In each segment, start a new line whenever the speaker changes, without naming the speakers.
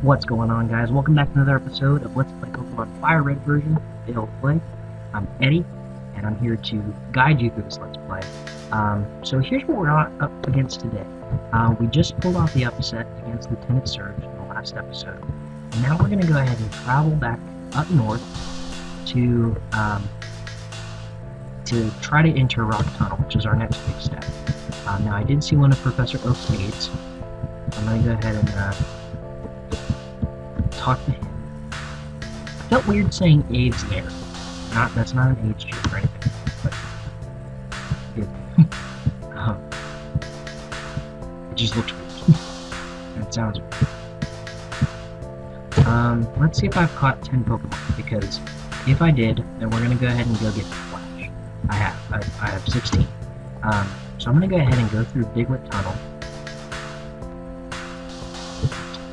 What's going on, guys? Welcome back to another episode of Let's Play Pokemon Fire Red version of DayAllPlay. I'm Eddie, and I'm here to guide you through this Let's Play. So here's what we're up against today. We just pulled off the upset against Lieutenant Surge in the last episode, and now we're going to go ahead and travel back up north to try to enter Rock Tunnel, which is our next big step. Now, I did see one of Professor Oak's aides. I'm going to go ahead and talk to him. I felt weird saying AIDS there. That's not an AIDS joke or anything, but it, it just looked weird. It sounds weird. Let's see if I've caught 10 Pokemon, because if I did, then we're gonna go ahead and go get Flash. I have 16. So I'm gonna go ahead and go through Diglett Tunnel.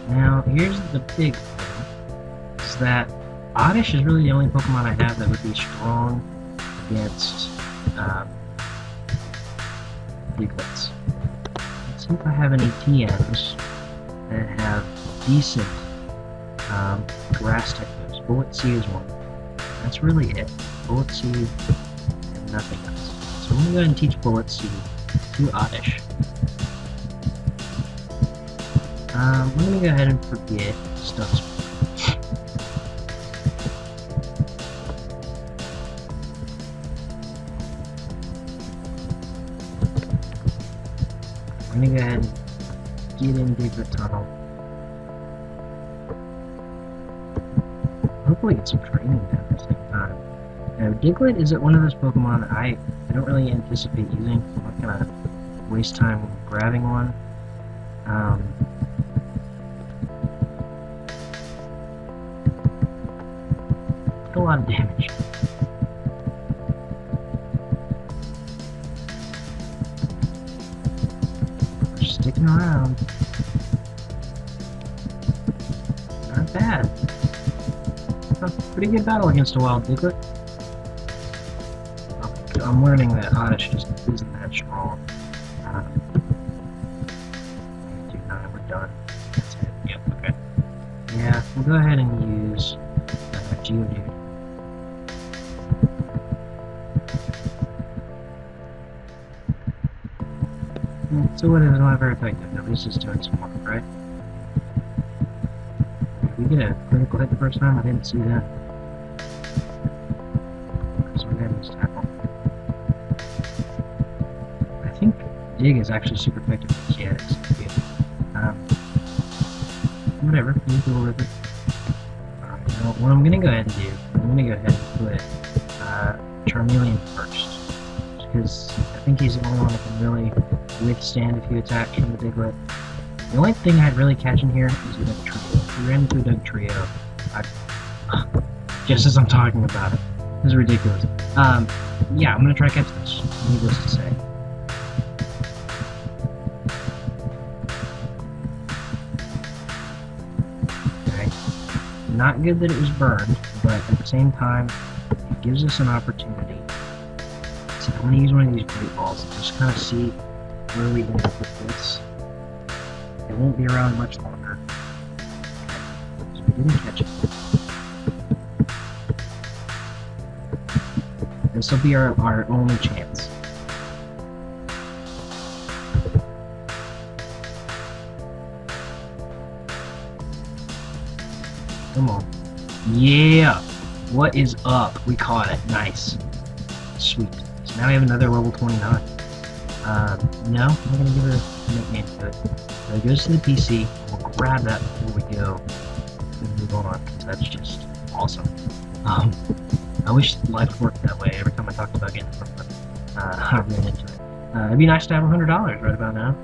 Now, here's the big thing, is that Oddish is really the only Pokemon I have that would be strong against Diglets. Let's see if I have any TMs that have decent grass type moves. Bullet Seed is one. That's really it. Bullet Seed and nothing else. So I'm going to go ahead and teach Bullet Seed to Oddish. I'm going to go ahead and forget Stuff's. I'm going to go ahead and get in Diglett Tunnel. Hopefully get some training done at the same time. Now, Diglett is one of those Pokemon that I don't really anticipate using. I'm not going to waste time grabbing one. A lot of damage. We're sticking around. Not bad. A pretty good battle against a wild Diglett. I'm learning that Oddish just isn't that strong. 2-9, we're done. That's it. Yep, okay. Yeah, we'll go ahead and use Geodude. So what is not very effective? At least it's doing some work, right? Did we get a critical hit the first time? I didn't see that. So we're getting this tackle. I think Dig is actually super effective. Yeah, it's good. Whatever, you deal with it. Alright, now what I'm gonna go ahead and do, I'm gonna go ahead and put Charmeleon first. Because I think he's the only one that can really withstand a few attacks from the Diglett. The only thing I'd really catch in here is a Dugtrio. If we ran into a Dugtrio, just as I'm talking about it. This is ridiculous. Yeah, I'm gonna try to catch this, needless to say. Okay. Not good that it was burned, but at the same time, it gives us an opportunity. So I'm gonna use one of these Great Balls and just kind of see where we end up with this. It won't be around much longer. So we didn't catch it. This will be our only chance. Come on. Yeah! What is up? We caught it. Nice. Sweet. So now we have another level 29. No, I'm gonna give it a nickname to it. So it goes to the PC, we'll grab that before we go and move on, because that's just awesome. I wish life worked that way every time I talked about getting something. I ran into it. It'd be nice to have $100 right about now.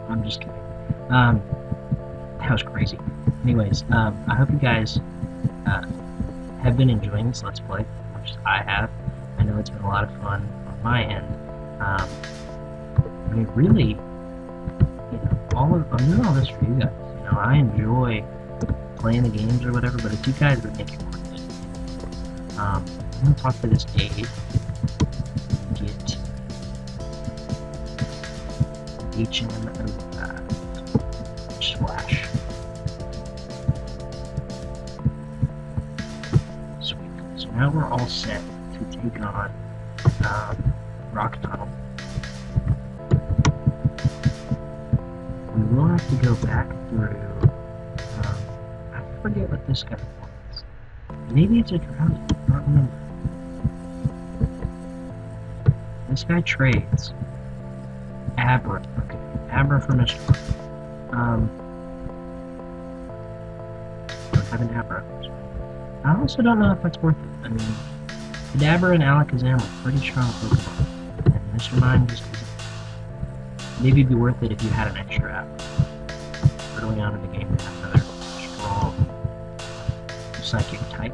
I'm just kidding. That was crazy. Anyways, I hope you guys have been enjoying this Let's Play, which I have. I know it's been a lot of fun on my end. I mean, really, you know, I'm doing all this for you guys. You know, I enjoy playing the games or whatever, but it's you guys that make it worth it. I'm gonna talk to this aide and get HM05. Splash. Sweet. So now we're all set to take on Rock Tunnel. We will have to go back through. I forget what this guy wants. Maybe it's a drowsy. I don't remember. This guy trades. Abra. Okay. Abra for Mr. Don't have an Abra. I also don't know if that's worth it. I mean, Kadabra and Alakazam are pretty strong Pokemon. And Mr. Mime just isn't. Maybe it'd be worth it if you had an extra app. Early on in the game, to have another strong psychic type.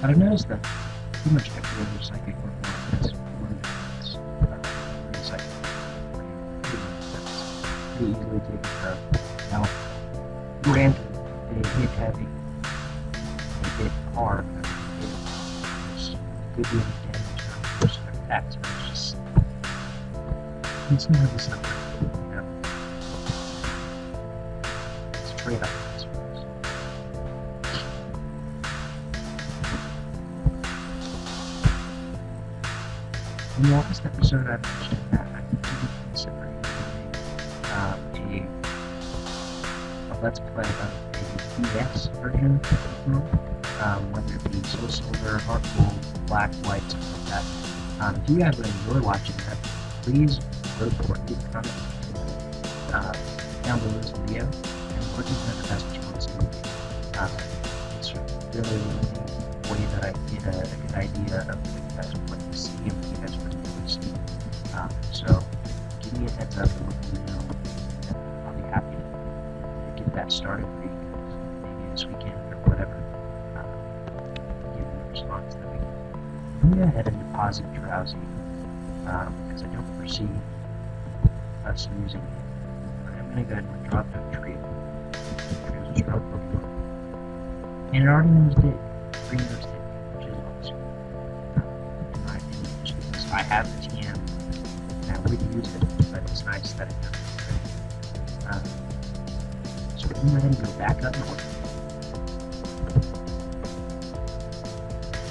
But I've noticed that pretty much every other psychic Pokemon has one defense. Pretty psychic. That's pretty easily taken care of. Now, granted, they hit heavy. They hit hard. There's a good deal of damage on the first attacks, but it's just. It's not the same. You know? It's a trade off, I suppose. In the last episode, I mentioned that I would consider doing a Let's Play of a DS version of Pokemon, whether it be Soul Silver, Heart Gold, Black, White, something like that. If you guys would enjoy watching that, please report, leave a comment down below this video, and what you think the best chance to it's really the way that I get a good idea of what you guys would like to see and what you guys would like to see. So give me a heads up and let me know, and I'll be happy to get that started for you guys, maybe this weekend or whatever. Give me a response that we can. I'm going to go ahead and deposit Drowsy, because I don't foresee us using it. I'm going to go ahead and drop down Trio. Trio's a strong Pokemon. And it already knows Dig. Green knows Dig, which is awesome. In my opinion, just because I have the TM, and I would use it, but it's nice that it does. So we're going to go ahead and go back up north.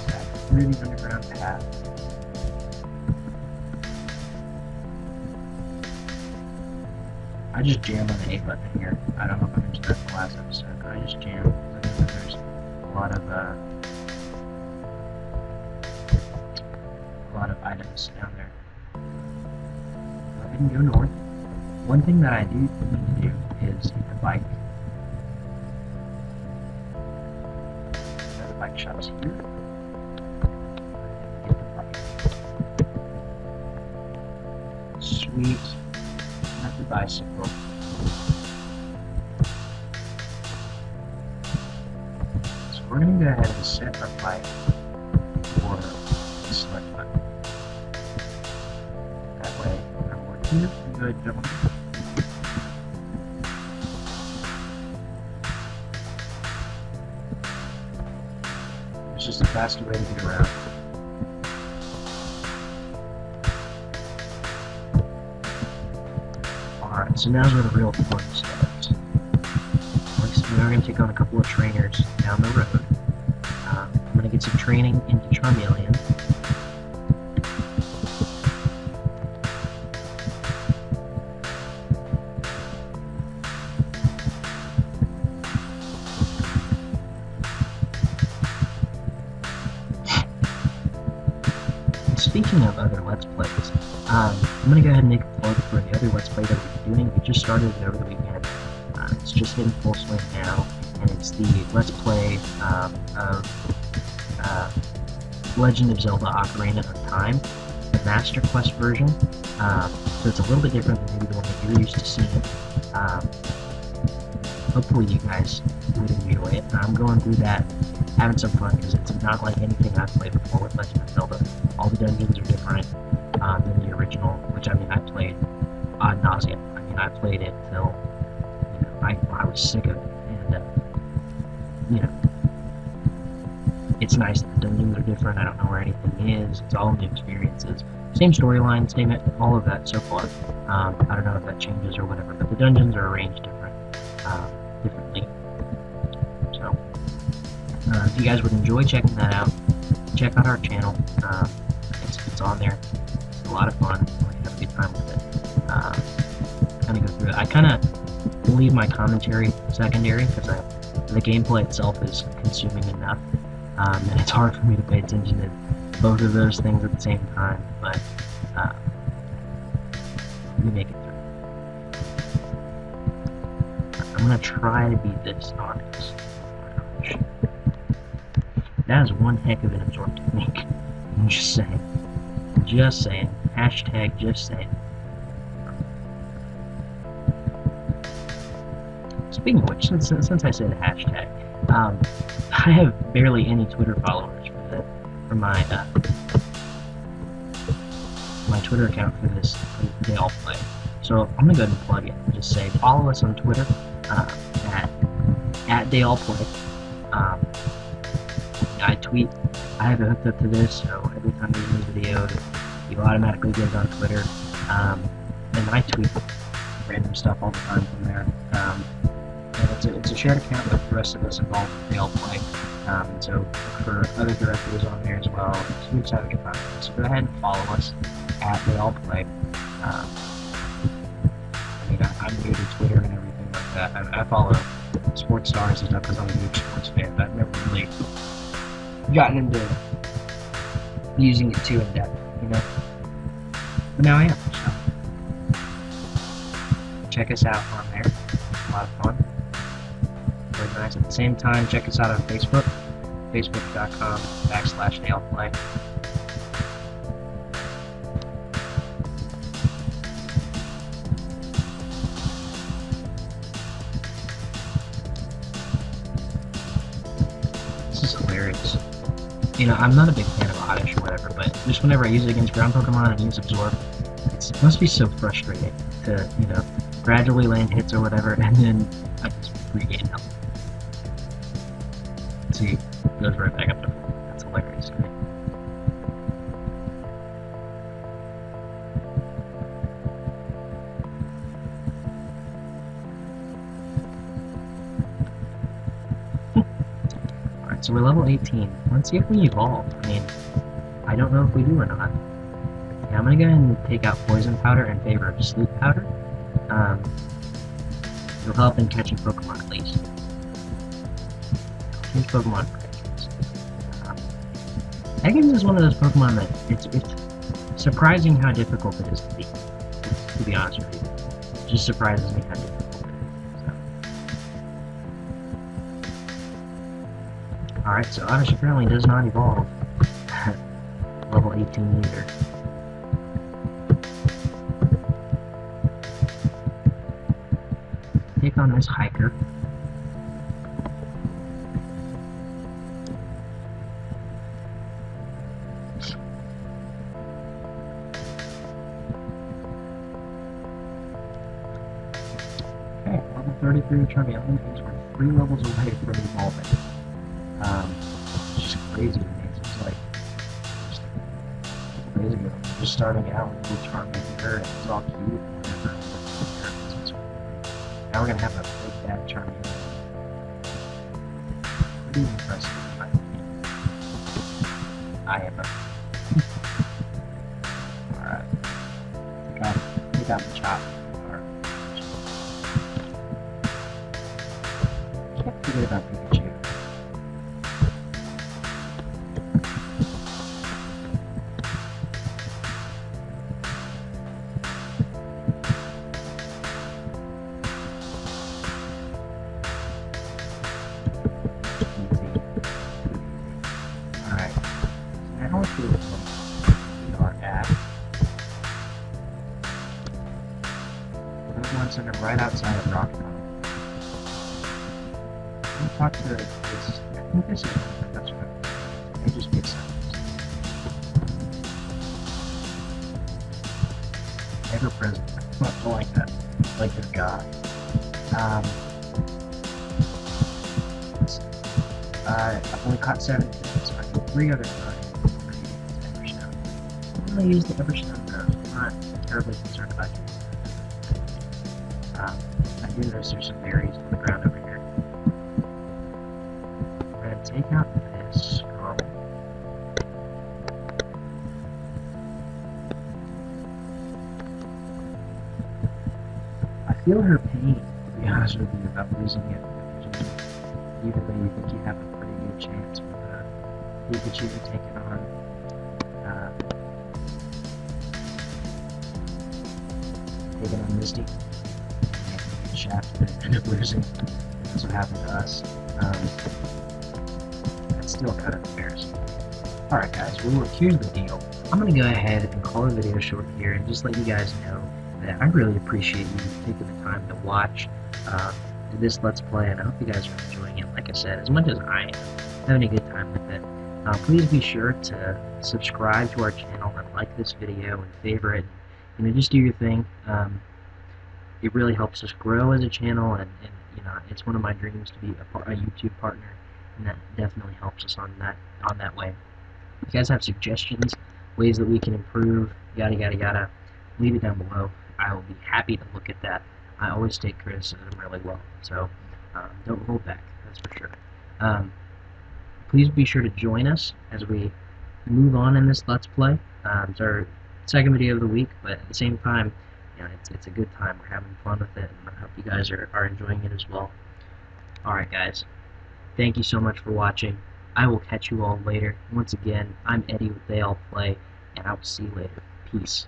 Back through the underground path. I just jammed on the A button here. I don't know if I mentioned that in the last episode, but I just jammed because I know there's a lot of items down there. Go ahead and go north. One thing that I do need to do is get the bike. The bike shop's here. Get the bike. Sweet. Not the bicycle. So we're going to go ahead and set our bike for the select button. That way, when we're here, we go ahead and jump on it. It's just a faster way to get around. Alright, so now's where the real fun starts. We're going to take on a couple of trainers down the road. I'm going to get some training into Charmeleon. Speaking of other Let's Plays, I'm going to go ahead and make a plug for the other Let's Play that we're doing. We just started it over the weekend. It's just hitting full swing now, and it's the Let's Play of Legend of Zelda Ocarina of Time, the Master Quest version. So it's a little bit different than maybe the one that you're used to seeing. Hopefully you guys would enjoy it. I'm going through that, having some fun, because it's not like anything I've played before with Legend of Zelda. All the dungeons are different than the original, which I mean I played ad nauseum. I mean I played it till I was sick of it, and it's nice that the dungeons are different. I don't know where anything is. It's all new experiences. Same storyline, same all of that so far. I don't know if that changes or whatever, but the dungeons are arranged differently. So, if you guys would enjoy checking that out, check out our channel. It's on there. It's a lot of fun. We have a good time with it. Kind of go through it. I kind of leave my commentary secondary because the gameplay itself is consuming enough, and it's hard for me to pay attention to both of those things at the same time. But we make it through. I'm gonna try to beat this Onyx. That is one heck of an absorb technique. I'm just saying. Just saying. Hashtag just saying. Speaking of which, since I said hashtag, I have barely any Twitter followers for my Twitter account for this DayAllPlay. So I'm gonna go ahead and plug it and just say follow us on Twitter at DayAllPlay. I tweet. I have it hooked up to this, so every time there's a new video, you automatically get it on Twitter. And I tweet random stuff all the time from there. And it's a shared account with the rest of us involved with DayAllPlay. So for other directors on there as well, it's really excited to find it. So go ahead and follow us at DayAllPlay. I'm new to Twitter and everything like that. I follow sports stars and stuff because I'm a huge sports fan, but I've never really gotten into using it too in depth, But now I am. So check us out on there. It's a lot of fun. Very nice. At the same time, check us out on Facebook. Facebook.com/DayAllPlay. This is hilarious. I'm not a big fan of Oddish or whatever, but just whenever I use it against ground Pokemon and use Absorb, it must be so frustrating to, gradually land hits or whatever, and then I just regain health. See, it goes right back up to full. That's hilarious to me. Alright, so we're level 18. Let's see if we evolve. I don't know if we do or not. Yeah, I'm gonna go ahead and take out Poison Powder in favor of Sleep Powder. It'll help in catching Pokemon at least. Catch Pokemon for Ekans. Ekans is one of those Pokemon that it's surprising how difficult it is to be honest with you. It just surprises me how difficult it is. Alright, so Oddish apparently does not evolve. Level 18 either. Take on this hiker. Okay, level 33 Charmeleon means we're 3 levels away from evolving. It's just crazy to me. It's like just crazy. Just starting out with the Charmander and it's all cute and whatever. Now we're gonna have a big bad Charmander. Pretty impressive in my opinion. I am a alright. Take out the chop. Can't forget about Pikachu. Center right outside of Rock Mountain. Let me talk to this. I think this is that's right. It just makes sense. Ever present. I like that. Like this guy. I've only caught 7 hits, so I think 3 other times. I use the Everstone nose. I'm not terribly concerned about it. I do notice there's some berries on the ground over here. We're going to take out this caramel. I feel her pain, to be honest with you, about losing it. Even though you think you have a pretty good chance with Pikachu taking on Misty. And Shaft that end up losing. That's what happened to us. That's still kind of embarrassing. Alright guys, well here's the deal. I'm going to go ahead and call the video short here and just let you guys know that I really appreciate you taking the time to watch this Let's Play, and I hope you guys are enjoying it, like I said, as much as I am, having a good time with it. Please be sure to subscribe to our channel and like this video and favorite, and just do your thing. It really helps us grow as a channel, and it's one of my dreams to be a YouTube partner, and that definitely helps us on that way. If you guys have suggestions, ways that we can improve, yada yada yada, leave it down below. I will be happy to look at that. I always take criticism really well, so don't hold back, that's for sure. Please be sure to join us as we move on in this Let's Play. It's our second video of the week, but at the same time, it's a good time. We're having fun with it, and I hope you guys are enjoying it as well. Alright guys, thank you so much for watching. I will catch you all later. Once again, I'm Eddie with DayAllPlay, and I will see you later. Peace.